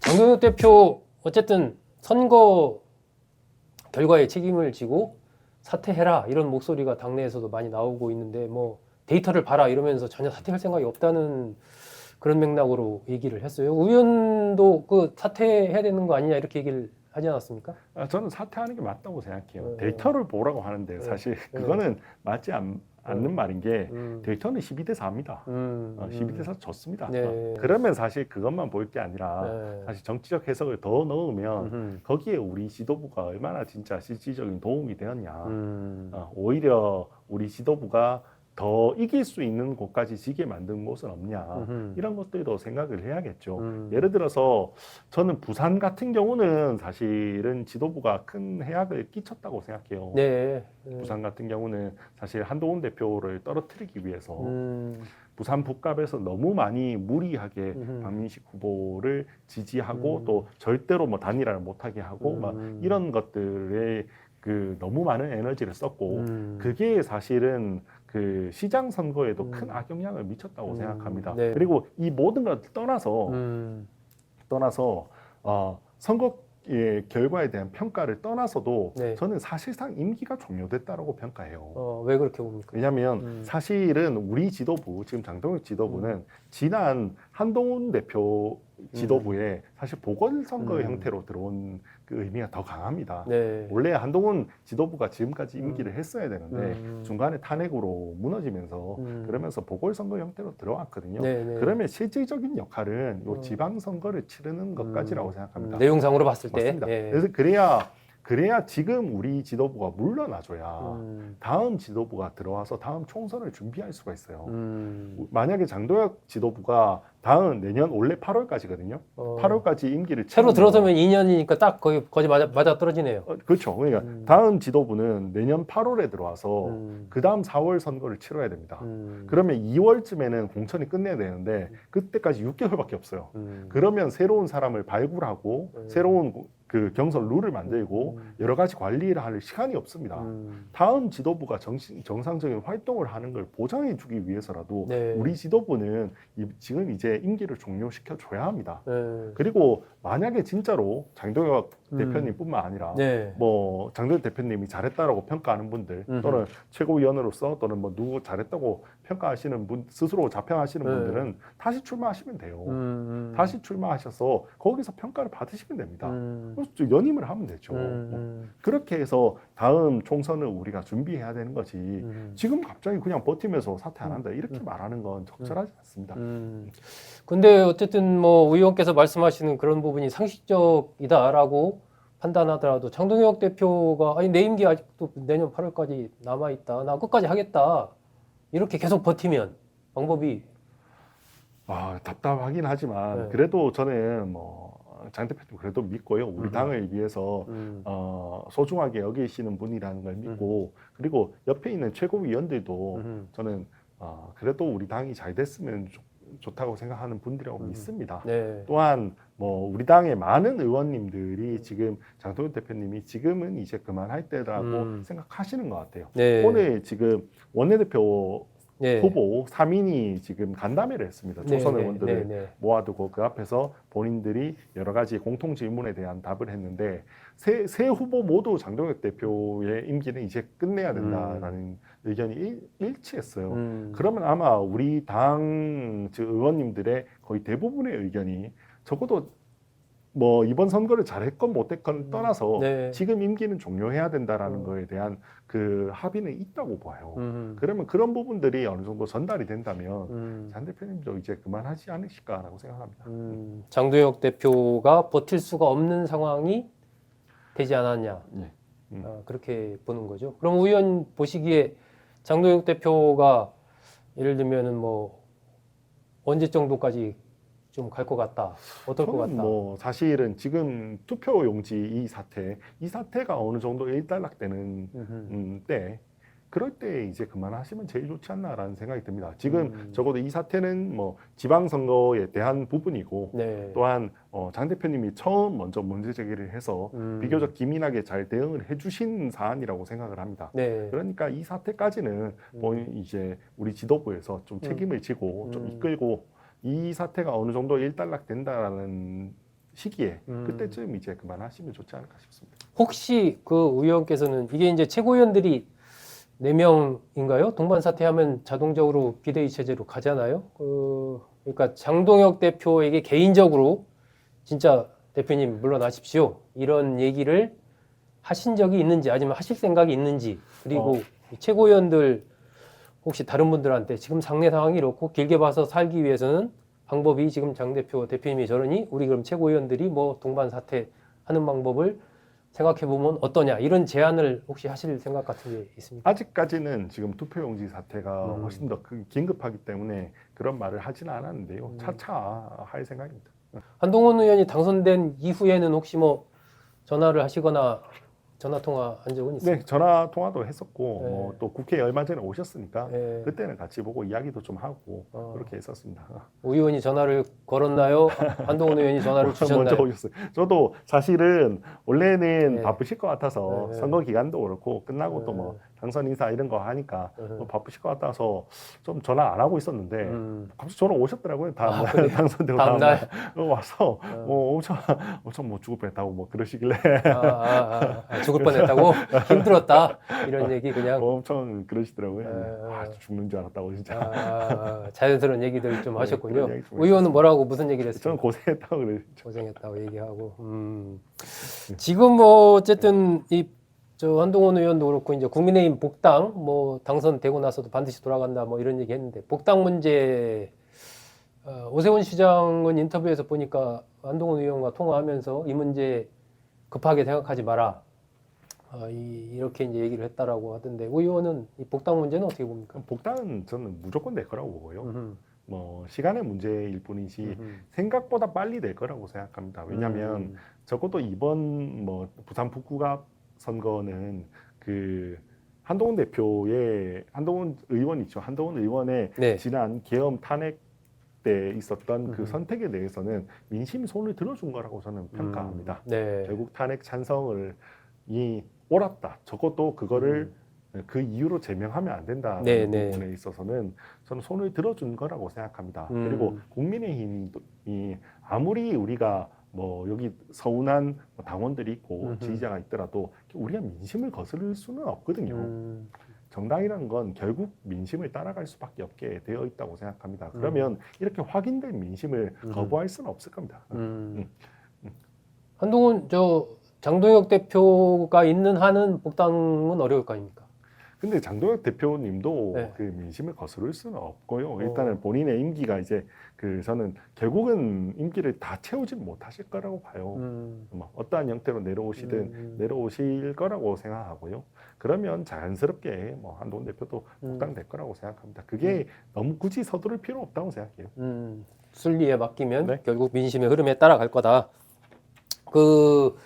장동혁 대표 어쨌든 선거 결과에 책임을 지고 사퇴해라 이런 목소리가 당내에서도 많이 나오고 있는데 뭐 데이터를 봐라 이러면서 전혀 사퇴할 생각이 없다는 그런 맥락으로 얘기를 했어요. 의원도 그 사퇴해야 되는 거 아니냐 이렇게 얘기를 하지 않았습니까? 저는 사퇴하는 게 맞다고 생각해요. 네. 데이터를 보라고 하는데 사실 그거는 맞지 않는 말인 게 데이터는 12대 4입니다. 12대 4 좋습니다. 네. 그러면 사실 그것만 볼 게 아니라 네. 사실 정치적 해석을 더 넣으면 거기에 우리 지도부가 얼마나 진짜 실질적인 도움이 되었냐. 오히려 우리 지도부가 더 이길 수 있는 곳까지 지게 만든 곳은 없냐. 이런 것들도 생각을 해야겠죠. 예를 들어서 저는 부산 같은 경우는 사실은 지도부가 큰 해악을 끼쳤다고 생각해요. 네. 부산 같은 경우는 사실 한동훈 대표를 떨어뜨리기 위해서 부산 북갑에서 너무 많이 무리하게 박민식 후보를 지지하고 또 절대로 뭐 단일화를 못하게 하고 막 이런 것들에 그 너무 많은 에너지를 썼고 그게 사실은 그 시장 선거에도 큰 악영향을 미쳤다고 생각합니다. 네. 그리고 이 모든 걸 떠나서 선거의 결과에 대한 평가를 떠나서도 네. 저는 사실상 임기가 종료됐다라고 평가해요. 왜 그렇게 봅니까? 왜냐하면 사실은 우리 지도부, 지금 장동혁 지도부는 지난 한동훈 대표 지도부에 사실 보궐선거 형태로 들어온 그 의미가 더 강합니다. 네. 원래 한동훈 지도부가 지금까지 임기를 했어야 되는데 중간에 탄핵으로 무너지면서 그러면서 보궐선거 형태로 들어왔거든요. 네, 네. 그러면 실질적인 역할은 요 지방선거를 치르는 것까지라고 생각합니다. 내용상으로 봤을 때. 맞습니다. 예. 그래서 그래야 지금 우리 지도부가 물러나줘야 다음 지도부가 들어와서 다음 총선을 준비할 수가 있어요. 만약에 장동혁 지도부가 다음 내년 원래 8월까지거든요. 8월까지 임기를 새로 채우면 들어서면 2년이니까 딱 거의 맞아 떨어지네요. 그렇죠. 그러니까 다음 지도부는 내년 8월에 들어와서 그 다음 4월 선거를 치러야 됩니다. 그러면 2월쯤에는 공천이 끝내야 되는데 그때까지 6개월밖에 없어요. 그러면 새로운 사람을 발굴하고 새로운 그 경선 룰을 만들고 여러 가지 관리를 할 시간이 없습니다. 다음 지도부가 정상적인 활동을 하는 걸 보장해 주기 위해서라도 네. 우리 지도부는 지금 이제 임기를 종료시켜 줘야 합니다. 네. 그리고 만약에 진짜로 장동혁 대표님뿐만 아니라 네. 뭐 장동혁 대표님이 잘했다라고 평가하는 분들 또는 최고위원으로서 또는 뭐 누구 잘했다고 평가하시는 분 스스로 자평하시는 분들은 다시 출마하시면 돼요. 다시 출마하셔서 거기서 평가를 받으시면 됩니다. 그래서 연임을 하면 되죠. 그렇게 해서 다음 총선을 우리가 준비해야 되는 거지. 지금 갑자기 그냥 버티면서 사퇴 안 한다 이렇게 말하는 건 적절하지 않습니다. 근데 어쨌든 뭐 의원께서 말씀하시는 그런 부분이 상식적이다라고 판단하더라도 장동혁 대표가 아니 내 임기 아직도 내년 8월까지 남아 있다. 나 끝까지 하겠다. 이렇게 계속 버티면 방법이 답답하긴 하지만 네. 그래도 저는 뭐 장 대표님 그래도 믿고요. 우리 당을 위해서 소중하게 여기시는 분이라는 걸 믿고 그리고 옆에 있는 최고위원들도 저는 그래도 우리 당이 잘 됐으면 좋다고 생각하는 분들이라고 믿습니다. 네. 또한 뭐 우리 당의 많은 의원님들이 지금 장동혁 대표님이 지금은 이제 그만할 때라고 생각하시는 것 같아요. 네. 오늘 지금 원내대표 네. 후보 3인이 지금 간담회를 했습니다. 조선 의원들을 모아두고 그 앞에서 본인들이 여러 가지 공통 질문에 대한 답을 했는데 세 후보 모두 장동혁 대표의 임기는 이제 끝내야 된다라는 의견이 일치했어요. 그러면 아마 우리 당 의원님들의 거의 대부분의 의견이 적어도 뭐 이번 선거를 잘했건 못했건 떠나서 지금 임기는 종료해야 된다라는 거에 대한 그 합의는 있다고 봐요. 그러면 그런 부분들이 어느 정도 전달이 된다면 장 대표님도 이제 그만하지 않으실까라고 생각합니다. 장동혁 대표가 버틸 수가 없는 상황이 되지 않았냐. 그렇게 보는 거죠. 그럼 의원 보시기에 장동혁 대표가 예를 들면은 뭐 언제 정도까지 좀 갈 것 같다. 어떨 것 같다. 뭐 사실은 지금 투표용지 이 사태가 어느 정도 일단락되는 때 그럴 때 이제 그만하시면 제일 좋지 않나라는 생각이 듭니다. 지금 적어도 이 사태는 뭐 지방선거에 대한 부분이고 또한 장 대표님이 먼저 문제 제기를 해서 비교적 기민하게 잘 대응을 해주신 사안이라고 생각을 합니다. 그러니까 이 사태까지는 이제 우리 지도부에서 좀 책임을 지고 좀 이끌고 이 사태가 어느 정도 일단락된다라는 시기에 그때쯤 이제 그만하시면 좋지 않을까 싶습니다. 혹시 그 의원께서는 이게 이제 최고위원들이 4명인가요? 동반 사퇴하면 자동적으로 비대위 체제로 가잖아요. 그러니까 장동혁 대표에게 개인적으로 진짜 대표님 물러나십시오 이런 얘기를 하신 적이 있는지 아니면 하실 생각이 있는지 그리고 최고위원들 혹시 다른 분들한테 지금 상내 상황이 이렇고 길게 봐서 살기 위해서는 방법이 지금 장 대표 대표님이 저러니 우리 그럼 최고위원들이 뭐 동반 사퇴하는 방법을 생각해 보면 어떠냐 이런 제안을 혹시 하실 생각 같은 게 있습니까? 아직까지는 지금 투표용지 사태가 훨씬 더 긴급하기 때문에 그런 말을 하지는 않았는데요. 차차 할 생각입니다. 한동훈 의원이 당선된 이후에는 혹시 뭐 전화를 하시거나 전화 통화한 적은 있어요? 네, 전화 통화도 했었고 네. 뭐 또 국회에 얼마 전에 오셨으니까 네. 그때는 같이 보고 이야기도 좀 하고 그렇게 했었습니다. 오 의원이 전화를 걸었나요? 한동훈 의원이 전화를 주셨나요? 먼저 오셨어요. 저도 사실은 원래는 네. 바쁘실 것 같아서 네. 선거 기간도 그렇고 끝나고 또 네. 뭐 당선 인사 이런 거 하니까 네. 뭐 바쁘실 것 같아서 좀 전화 안 하고 있었는데 갑자기 전화 오셨더라고요. 다음 날 그래요? 당선되고 다음 날? 와서 뭐 엄청 뭐 죽을 뻔했다고 뭐 그러시길래 죽을 뻔했다고 힘들었다 이런 얘기 그냥 엄청 그러시더라고요. 죽는 줄 알았다고 진짜. 자연스러운 얘기들 좀 네, 하셨군요. 그런 이야기 좀 의원은 뭐라고 무슨 얘기를 했어요? 저는 고생했다고 그래요. 고생했다고 얘기하고 지금 뭐 어쨌든 저 한동훈 의원도 그렇고 이제 국민의힘 복당 뭐 당선되고 나서도 반드시 돌아간다 뭐 이런 얘기 했는데 복당 문제 오세훈 시장은 인터뷰에서 보니까 한동훈 의원과 통화하면서 이 문제 급하게 생각하지 마라 이렇게 이제 얘기를 했다라고 하던데 의원은 이 복당 문제는 어떻게 봅니까? 복당은 저는 무조건 될 거라고 보고요. 뭐 시간의 문제일 뿐이지 생각보다 빨리 될 거라고 생각합니다. 왜냐하면 적어도 이번 뭐 부산 북구갑 선거는 그 한동훈 의원 있죠. 한동훈 의원의 네. 지난 계엄 탄핵 때 있었던 그 선택에 대해서는 민심이 손을 들어준 거라고 저는 평가합니다. 네. 결국 탄핵 찬성을 옳았다. 적어도 그거를 그 이유로 제명하면 안 된다는 네. 부분에 있어서는 저는 손을 들어준 거라고 생각합니다. 그리고 국민의힘이 아무리 우리가 뭐 여기 서운한 당원들이 있고 지지자가 있더라도 우리가 민심을 거스를 수는 없거든요. 정당이라는 건 결국 민심을 따라갈 수밖에 없게 되어 있다고 생각합니다. 그러면 이렇게 확인된 민심을 거부할 수는 없을 겁니다. 한동훈 장동혁 대표가 있는 한은 복당은 어려울 거 아닙니까? 근데 장동혁 대표님도 네. 그 민심을 거스를 수는 없고요. 일단은 본인의 임기가 이제 저는 결국은 임기를 다 채우진 못하실 거라고 봐요. 뭐 어떠한 형태로 내려오실 거라고 생각하고요. 그러면 자연스럽게 뭐 한동훈 대표도 복당될 거라고 생각합니다. 그게 너무 굳이 서두를 필요 없다고 생각해요. 순리에 맡기면 네. 결국 민심의 흐름에 따라갈 거다. 그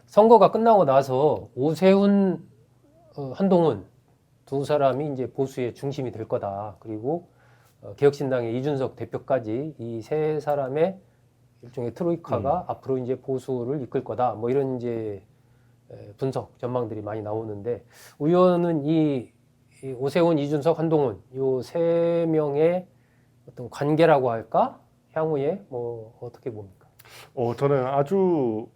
선거가 끝나고 나서 오세훈, 한동훈 두 사람이 이제 보수의 중심이 될 거다. 그리고 개혁신당의 이준석 대표까지 이 세 사람의 일종의 트로이카가 앞으로 이제 보수를 이끌 거다. 뭐 이런 이제 분석 전망들이 많이 나오는데 의원은 이 오세훈, 이준석, 한동훈 요 세 명의 어떤 관계라고 할까? 향후에 뭐 어떻게 봅니까? 저는 아주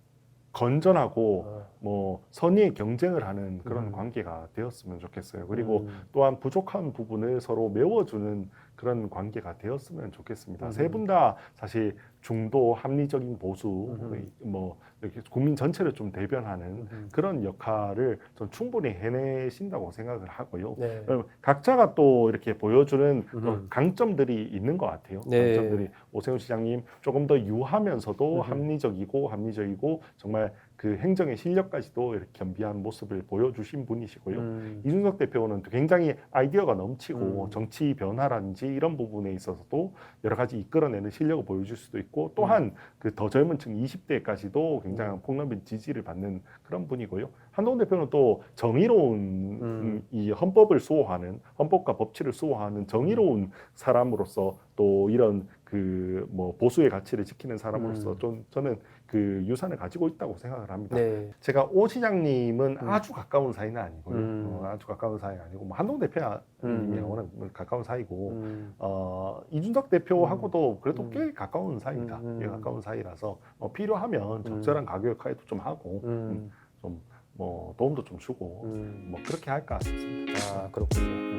건전하고 뭐 선의의 경쟁을 하는 그런 관계가 되었으면 좋겠어요. 그리고 또한 부족한 부분을 서로 메워주는 그런 관계가 되었으면 좋겠습니다. 세 분 다 사실 중도 합리적인 보수 뭐 이렇게 국민 전체를 좀 대변하는 그런 역할을 좀 충분히 해내신다고 생각을 하고요. 네. 각자가 또 이렇게 보여주는 또 강점들이 있는 것 같아요. 네. 강점들이 오세훈 시장님 조금 더 유하면서도 합리적이고 정말 그 행정의 실력까지도 이렇게 겸비한 모습을 보여주신 분이시고요. 이준석 대표는 굉장히 아이디어가 넘치고 정치 변화라든지 이런 부분에 있어서도 여러 가지 이끌어내는 실력을 보여줄 수도 있고 또한 그 더 젊은 층 20대까지도 굉장히 폭넓은 지지를 받는 그런 분이고요. 한동훈 대표는 또 정의로운 이 헌법을 수호하는 헌법과 법치를 수호하는 정의로운 사람으로서 또 이런 그 뭐 보수의 가치를 지키는 사람으로서 좀 저는 그 유산을 가지고 있다고 생각을 합니다. 네. 제가 오 시장님은 아주 가까운 사이는 아니고요. 음. 아주 가까운 사이가 아니고 뭐 한동 대표님하고는 가까운 사이고 이준석 대표하고도 그래도 꽤 가까운 사이입니다. 꽤 가까운 사이라서 필요하면 적절한 가교 역할도 좀 하고 좀 뭐 도움도 좀 주고 뭐 그렇게 할까 싶습니다. 아, 그렇군요.